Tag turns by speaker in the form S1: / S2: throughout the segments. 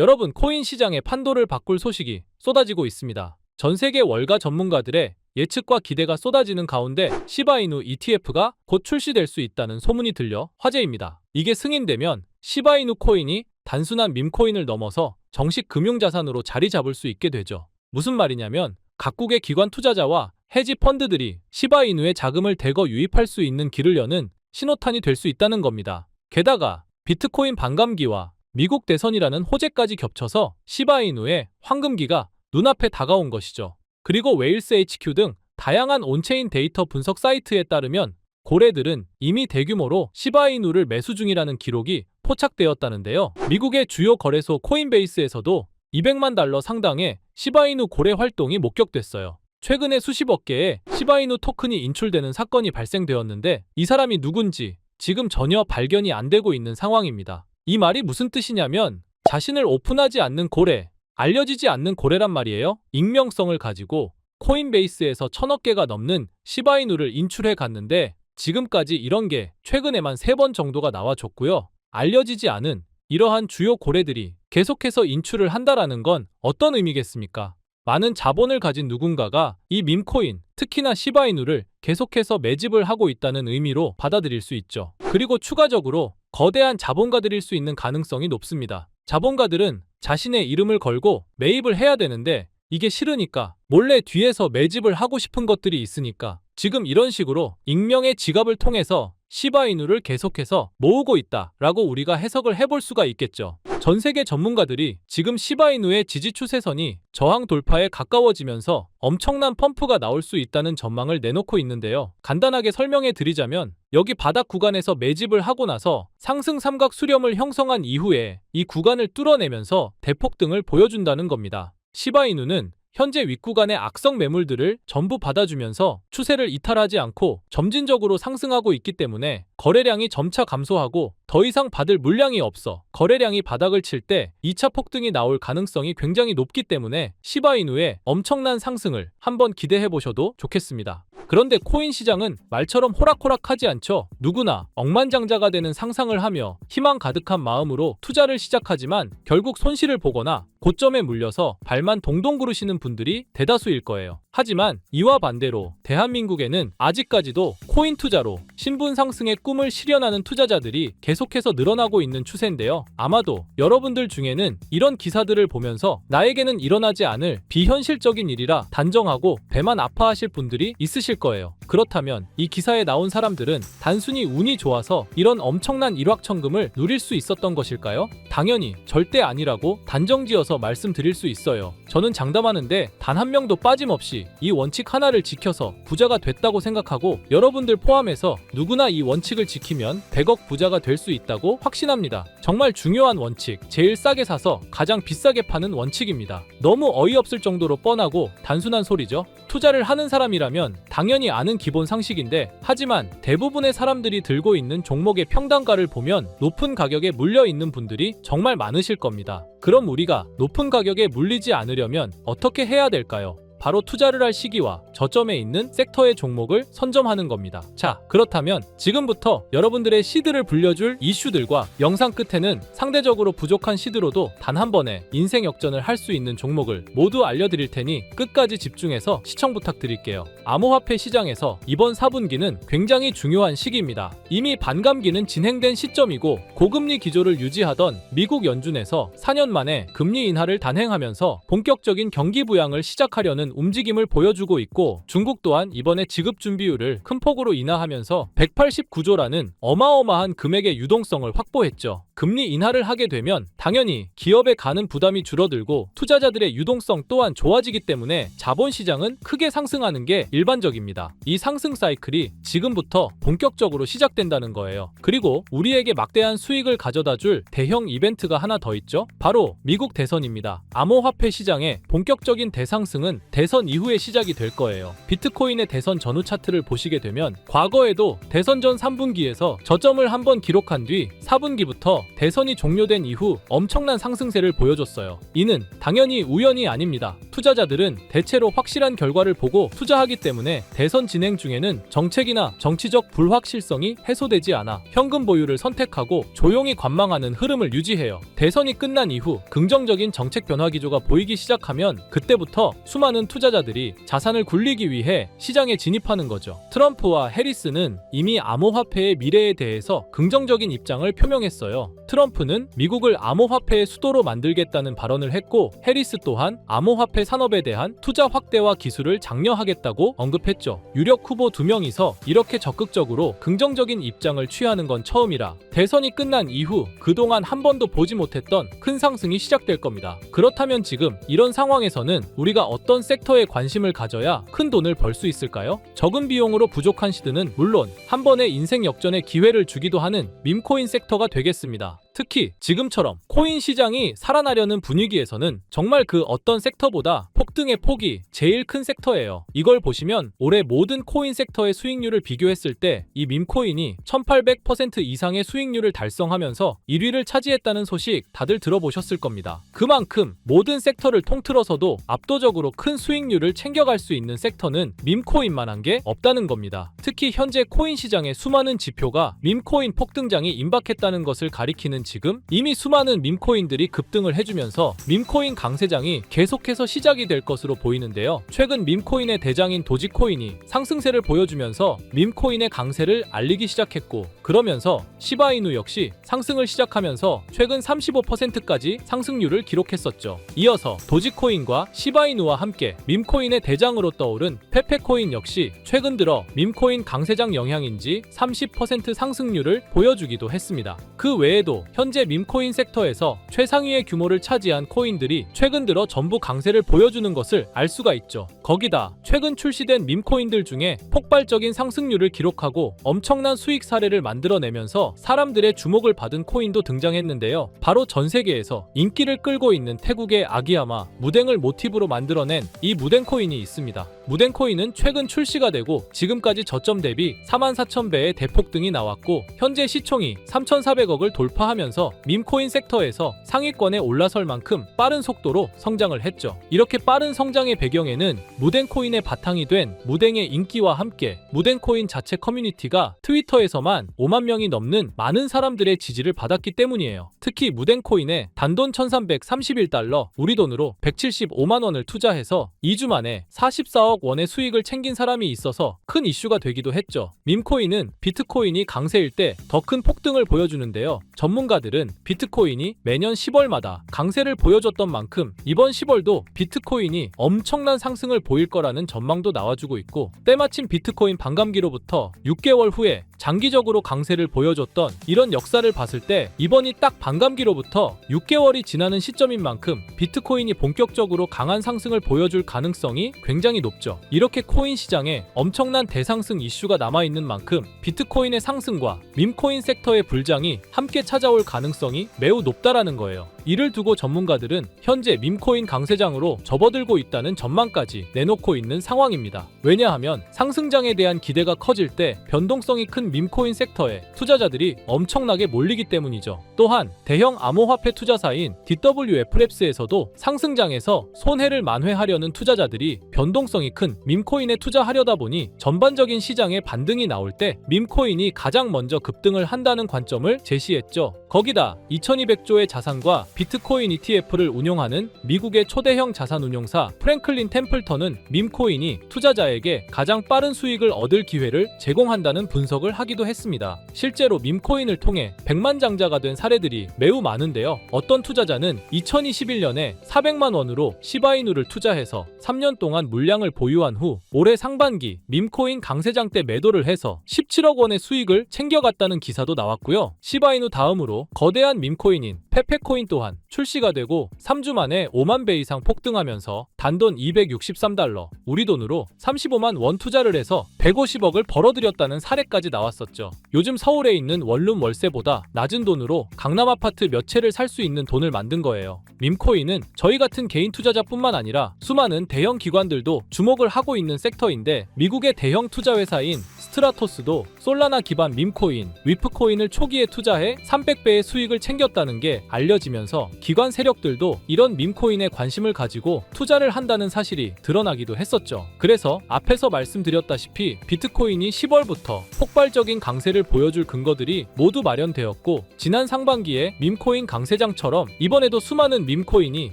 S1: 여러분, 코인 시장의 판도를 바꿀 소식이 쏟아지고 있습니다. 전 세계 월가 전문가들의 예측과 기대가 쏟아지는 가운데 시바이누 ETF가 곧 출시될 수 있다는 소문이 들려 화제입니다. 이게 승인되면 시바이누 코인이 단순한 밈코인을 넘어서 정식 금융자산으로 자리 잡을 수 있게 되죠. 무슨 말이냐면 각국의 기관 투자자와 헤지 펀드들이 시바이누의 자금을 대거 유입할 수 있는 길을 여는 신호탄이 될 수 있다는 겁니다. 게다가 비트코인 반감기와 미국 대선이라는 호재까지 겹쳐서 시바이누의 황금기가 눈앞에 다가온 것이죠. 그리고 웨일스 HQ 등 다양한 온체인 데이터 분석 사이트에 따르면 고래들은 이미 대규모로 시바이누를 매수 중이라는 기록이 포착되었다는데요. 미국의 주요 거래소 코인베이스에서도 200만 달러 상당의 시바이누 고래 활동이 목격됐어요. 최근에 수십억 개의 시바이누 토큰이 인출되는 사건이 발생되었는데 이 사람이 누군지 지금 전혀 발견이 안 되고 있는 상황입니다. 이 말이 무슨 뜻이냐면 자신을 오픈하지 않는 고래, 알려지지 않는 고래란 말이에요. 익명성을 가지고 코인베이스에서 1000억 개가 넘는 시바이누를 인출해 갔는데 지금까지 이런 게 최근에만 3번 정도가 나와줬고요. 알려지지 않은 이러한 주요 고래들이 계속해서 인출을 한다라는 건 어떤 의미겠습니까? 많은 자본을 가진 누군가가 이 밈코인, 특히나 시바이누를 계속해서 매집을 하고 있다는 의미로 받아들일 수 있죠. 그리고 추가적으로 거대한 자본가들일 수 있는 가능성이 높습니다. 자본가들은 자신의 이름을 걸고 매입을 해야 되는데 이게 싫으니까 몰래 뒤에서 매집을 하고 싶은 것들이 있으니까 지금 이런 식으로 익명의 지갑을 통해서 시바이누를 계속해서 모으고 있다라고 우리가 해석을 해볼 수가 있겠죠. 전 세계 전문가들이 지금 시바이누의 지지 추세선이 저항 돌파에 가까워지면서 엄청난 펌프가 나올 수 있다는 전망을 내놓고 있는데요. 간단하게 설명해 드리자면 여기 바닥 구간에서 매집을 하고 나서 상승 삼각 수렴을 형성한 이후에 이 구간을 뚫어내면서 대폭등을 보여준다는 겁니다. 시바이누는 현재 윗구간의 악성 매물들을 전부 받아주면서 추세를 이탈하지 않고 점진적으로 상승하고 있기 때문에 거래량이 점차 감소하고 더 이상 받을 물량이 없어 거래량이 바닥을 칠 때 2차 폭등이 나올 가능성이 굉장히 높기 때문에 시바이누의 엄청난 상승을 한번 기대해 보셔도 좋겠습니다. 그런데 코인 시장은 말처럼 호락호락하지 않죠. 누구나 억만장자가 되는 상상을 하며 희망 가득한 마음으로 투자를 시작하지만 결국 손실을 보거나 고점에 물려서 발만 동동 구르시는 분들이 대다수일 거예요. 하지만 이와 반대로 대한민국에는 아직까지도 코인 투자로 신분 상승의 꿈을 실현하는 투자자들이 계속해서 늘어나고 있는 추세인데요. 아마도 여러분들 중에는 이런 기사들을 보면서 나에게는 일어나지 않을 비현실적인 일이라 단정하고 배만 아파하실 분들이 있으실 거예요. 그렇다면 이 기사에 나온 사람들은 단순히 운이 좋아서 이런 엄청난 일확천금을 누릴 수 있었던 것일까요? 당연히 절대 아니라고 단정지어서 말씀드릴 수 있어요. 저는 장담하는데 단 한 명도 빠짐없이 이 원칙 하나를 지켜서 부자가 됐다고 생각하고 여러분들 포함해서 누구나 이 원칙을 지키면 100억 부자가 될 수 있다고 확신합니다. 정말 중요한 원칙, 제일 싸게 사서 가장 비싸게 파는 원칙입니다. 너무 어이없을 정도로 뻔하고 단순한 소리죠. 투자를 하는 사람이라면 당연히 아는 기본 상식인데 하지만 대부분의 사람들이 들고 있는 종목의 평단가를 보면 높은 가격에 물려 있는 분들이 정말 많으실 겁니다. 그럼 우리가 높은 가격에 물리지 않으려면 어떻게 해야 될까요? 바로 투자를 할 시기와 저점에 있는 섹터의 종목을 선점하는 겁니다. 자, 그렇다면 지금부터 여러분들의 시드를 불려줄 이슈들과 영상 끝에는 상대적으로 부족한 시드로도 단 한 번에 인생 역전을 할 수 있는 종목을 모두 알려드릴 테니 끝까지 집중해서 시청 부탁드릴게요. 암호화폐 시장에서 이번 4분기는 굉장히 중요한 시기입니다. 이미 반감기는 진행된 시점이고 고금리 기조를 유지하던 미국 연준에서 4년 만에 금리 인하를 단행하면서 본격적인 경기 부양을 시작하려는 움직임을 보여주고 있고 중국 또한 이번에 지급 준비율을 큰 폭으로 인하하면서 189조라는 어마어마한 금액의 유동성을 확보했죠. 금리 인하를 하게 되면 당연히 기업에 가는 부담이 줄어들고 투자자들의 유동성 또한 좋아지기 때문에 자본시장은 크게 상승하는 게 일반적입니다. 이 상승 사이클이 지금부터 본격적으로 시작된다는 거예요. 그리고 우리에게 막대한 수익을 가져다 줄 대형 이벤트가 하나 더 있죠. 바로 미국 대선입니다. 암호화폐 시장의 본격적인 대상승은 대선 이후에 시작이 될 거예요. 비트코인의 대선 전후 차트를 보시게 되면 과거에도 대선 전 3분기에서 저점을 한번 기록한 뒤 4분기부터 대선이 종료된 이후 엄청난 상승세를 보여줬어요. 이는 당연히 우연이 아닙니다. 투자자들은 대체로 확실한 결과를 보고 투자하기 때문에 대선 진행 중에는 정책이나 정치적 불확실성이 해소되지 않아 현금 보유를 선택하고 조용히 관망하는 흐름을 유지해요. 대선이 끝난 이후 긍정적인 정책 변화 기조가 보이기 시작하면 그때부터 수많은 투자자들이 자산을 굴리기 위해 시장에 진입하는 거죠. 트럼프와 해리스는 이미 암호화폐의 미래에 대해서 긍정적인 입장을 표명했어요. 트럼프는 미국을 암호화폐의 수도로 만들겠다는 발언을 했고 해리스 또한 암호화폐 산업에 대한 투자 확대와 기술을 장려하겠다고 언급했죠. 유력 후보 2명이서 이렇게 적극적으로 긍정적인 입장을 취하는 건 처음이라 대선이 끝난 이후 그동안 한 번도 보지 못했던 큰 상승이 시작될 겁니다. 그렇다면 지금 이런 상황에서는 우리가 어떤 섹터에 관심을 가져야 큰 돈을 벌 수 있을까요? 적은 비용으로 부족한 시드는 물론 한 번의 인생 역전의 기회를 주기도 하는 밈코인 섹터가 되겠습니다. 특히 지금처럼 코인 시장이 살아나려는 분위기에서는 정말 그 어떤 섹터보다 폭등의 폭이 제일 큰 섹터예요. 이걸 보시면 올해 모든 코인 섹터의 수익률을 비교했을 때 이 밈코인이 1800% 이상의 수익률을 달성하면서 1위를 차지했다는 소식 다들 들어보셨을 겁니다. 그만큼 모든 섹터를 통틀어서도 압도적으로 큰 수익률을 챙겨갈 수 있는 섹터는 밈코인만한 게 없다는 겁니다. 특히 현재 코인 시장의 수많은 지표가 밈코인 폭등장이 임박했다는 것을 가리키는 지금 이미 수많은 밈코인들이 급등을 해주면서 밈코인 강세장이 계속해서 시작이 될 것으로 보이는데요. 최근 밈코인의 대장인 도지코인이 상승세를 보여주면서 밈코인의 강세를 알리기 시작했고 그러면서 시바이누 역시 상승을 시작하면서 최근 35%까지 상승률을 기록했었죠. 이어서 도지코인과 시바이누와 함께 밈코인의 대장으로 떠오른 페페코인 역시 최근 들어 밈코인 강세장 영향인지 30% 상승률을 보여주기도 했습니다. 그 외에도 현재 밈코인 섹터에서 최상위의 규모를 차지한 코인들이 최근 들어 전부 강세를 보여주는 것을 알 수가 있죠. 거기다 최근 출시된 밈코인들 중에 폭발적인 상승률을 기록하고 엄청난 수익 사례를 만들어내면서 사람들의 주목을 받은 코인도 등장했는데요. 바로 전 세계에서 인기를 끌고 있는 태국의 아기야마 무댕을 모티브로 만들어낸 이 무댕 코인이 있습니다. 무댕 코인은 최근 출시가 되고 지금까지 저점 대비 44,000배의 대폭등이 나왔고 현재 시총이 3,400억을 돌파하면서 밈코인 섹터에서 상위권에 올라설 만큼 빠른 속도로 성장을 했죠. 이렇게 빠른 성장의 배경에는 무댕 코인의 바탕이 된 무댕의 인기와 함께 무댕 코인 자체 커뮤니티가 트위터에서만 5만 명이 넘는 많은 사람들의 지지를 받았기 때문이에요. 특히 무댕 코인에 단돈 1,331달러, 우리 돈으로 175만 원을 투자해서 2주 만에 44억 원의 수익을 챙긴 사람이 있어서 큰 이슈가 되기도 했죠. 밈코인은 비트코인이 강세일 때 더 큰 폭등을 보여주는데요. 전문가들은 비트코인이 매년 10월마다 강세를 보여줬던 만큼 이번 10월도 비트코인이 엄청난 상승을 보일 거라는 전망도 나와주고 있고 때마침 비트코인 반감기로부터 6개월 후에 장기적으로 강세를 보여줬던 이런 역사를 봤을 때 이번이 딱 반감기로부터 6개월이 지나는 시점인 만큼 비트코인이 본격적으로 강한 상승을 보여줄 가능성이 굉장히 높죠. 이렇게 코인 시장에 엄청난 대상승 이슈가 남아있는 만큼 비트코인의 상승과 밈코인 섹터의 불장이 함께 찾아올 가능성이 매우 높다라는 거예요. 이를 두고 전문가들은 현재 밈코인 강세장으로 접어들고 있다는 전망까지 내놓고 있는 상황입니다. 왜냐하면 상승장에 대한 기대가 커질 때 변동성이 큰 밈코인 섹터에 투자자들이 엄청나게 몰리기 때문이죠. 또한 대형 암호화폐 투자사인 DWF랩스에서도 상승장에서 손해를 만회하려는 투자자들이 변동성이 큰 밈코인에 투자하려다 보니 전반적인 시장에 반등이 나올 때 밈코인이 가장 먼저 급등을 한다는 관점을 제시했죠. 거기다 2200조의 자산과 비트코인 ETF를 운용하는 미국의 초대형 자산운용사 프랭클린 템플턴은 밈코인이 투자자에게 가장 빠른 수익을 얻을 기회를 제공한다는 분석을 하기도 했습니다. 실제로 밈코인을 통해 백만장자가 된 사례들이 매우 많은데요. 어떤 투자자는 2021년에 400만 원으로 시바이누를 투자해서 3년 동안 물량을 보유한 후 올해 상반기 밈코인 강세장 때 매도를 해서 17억 원의 수익을 챙겨갔다는 기사도 나왔고요. 시바이누 다음으로 거대한 밈코인인 페페코인 또한 동안 출시가 되고 3주 만에 5만 배 이상 폭등하면서 단돈 $263, 우리 돈으로 35만 원 투자를 해서 150억을 벌어들였다는 사례까지 나왔었죠. 요즘 서울에 있는 원룸 월세보다 낮은 돈으로 강남 아파트 몇 채를 살 수 있는 돈을 만든 거예요. 밈코인은 저희 같은 개인 투자자뿐만 아니라 수많은 대형 기관들도 주목을 하고 있는 섹터인데, 미국의 대형 투자 회사인 스트라토스도 솔라나 기반 밈코인, 위프코인을 초기에 투자해 300배의 수익을 챙겼다는 게 알려지면서 기관 세력들도 이런 밈코인에 관심을 가지고 투자를 한다는 사실이 드러나기도 했었죠. 그래서 앞에서 말씀드렸다시피 비트코인이 10월부터 폭발적인 강세를 보여줄 근거들이 모두 마련되었고, 지난 상반기에 밈코인 강세장처럼 이번에도 수많은 밈코인이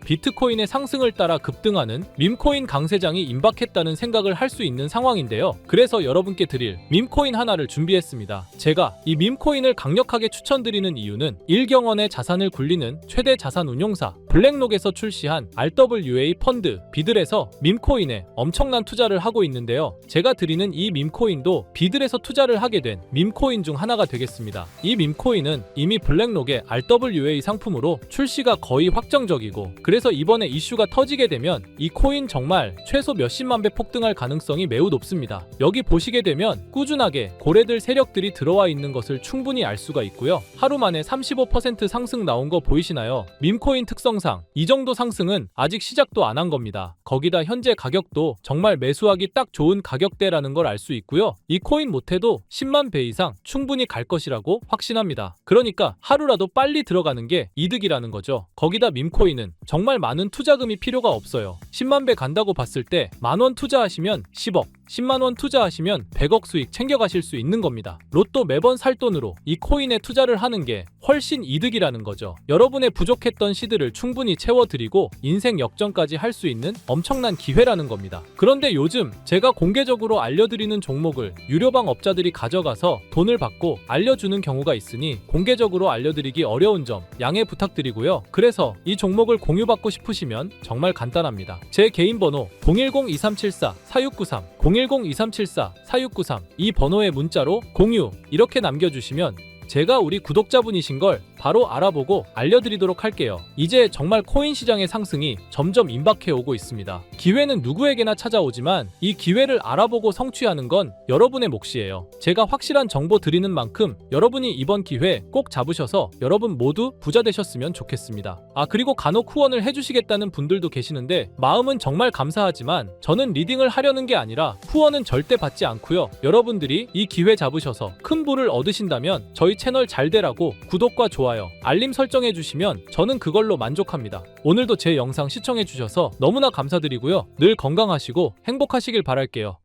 S1: 비트코인의 상승을 따라 급등하는 밈코인 강세장이 임박했다는 생각을 할 수 있는 상황인데요. 그래서 여러분께 드릴 밈코인 하나를 준비했습니다. 제가 이 밈코인을 강력하게 추천드리는 이유는 일경원의 자산을 굴리는 최대 자산 운용사 블랙록에서 출시한 RWA 펀드 비들에서 밈코인에 엄청난 투자를 하고 있는데요. 제가 드리는 이 밈코인도 비들에서 투자를 하게 된 밈코인 중 하나가 되겠습니다. 이 밈코인은 이미 블랙록의 RWA 상품으로 출시가 거의 확정적이고, 그래서 이번에 이슈가 터지게 되면 이 코인 정말 최소 몇십만 배 폭등할 가능성이 매우 높습니다. 여기 보시게 되면 꾸준하게 고래들 세력들이 들어와 있는 것을 충분히 알 수가 있고요. 하루 만에 35% 상승 나온 거 보이시나요? 밈코인 특성상 이 정도 상승은 아직 시작도 안 한 겁니다. 거기다 현재 가격도 정말 매수하기 딱 좋은 가격대라는 걸 알 수 있고요. 이 코인 못해도 10만 배 이상 충분히 갈 것이라고 확신합니다. 그러니까 하루라도 빨리 들어가는 게 이득이라는 거죠. 거기다 밈코인은 정말 많은 투자금이 필요가 없어요. 10만 배 간다고 봤을 때 10,000원 투자하시면 10억, 10만 원 투자하시면 100억 수익 챙겨가실 수 있는 겁니다. 로또 매번 살 돈으로 이 코인에 투자를 하는 게 훨씬 이득이라는 거죠. 여러분의 부족했던 시드를 충분히 채워드리고 인생 역전까지 할 수 있는 엄청난 기회라는 겁니다. 그런데 요즘 제가 공개적으로 알려드리는 종목을 유료방 업자들이 가져가서 돈을 받고 알려주는 경우가 있으니 공개적으로 알려드리기 어려운 점 양해 부탁드리고요. 그래서 이 종목을 공유받고 싶으시면 정말 간단합니다. 제 개인 번호 010-2374-4693 010-2374-4693 이 번호에 문자로 공유 이렇게 남겨주시면 제가 우리 구독자분이신 걸 바로 알아보고 알려드리도록 할게요. 이제 정말 코인 시장의 상승이 점점 임박해 오고 있습니다. 기회는 누구에게나 찾아오지만 이 기회를 알아보고 성취하는 건 여러분의 몫이에요. 제가 확실한 정보 드리는 만큼 여러분이 이번 기회 꼭 잡으셔서 여러분 모두 부자 되셨으면 좋겠습니다. 그리고 간혹 후원을 해주시겠다는 분들도 계시는데 마음은 정말 감사하지만 저는 리딩을 하려는 게 아니라 후원은 절대 받지 않고요. 여러분들이 이 기회 잡으셔서 큰 부를 얻으신다면 저희 채널 잘 되라고 구독과 좋아요, 알림 설정해 주시면 저는 그걸로 만족합니다. 오늘도 제 영상 시청해 주셔서 너무나 감사드리고요. 늘 건강하시고 행복하시길 바랄게요.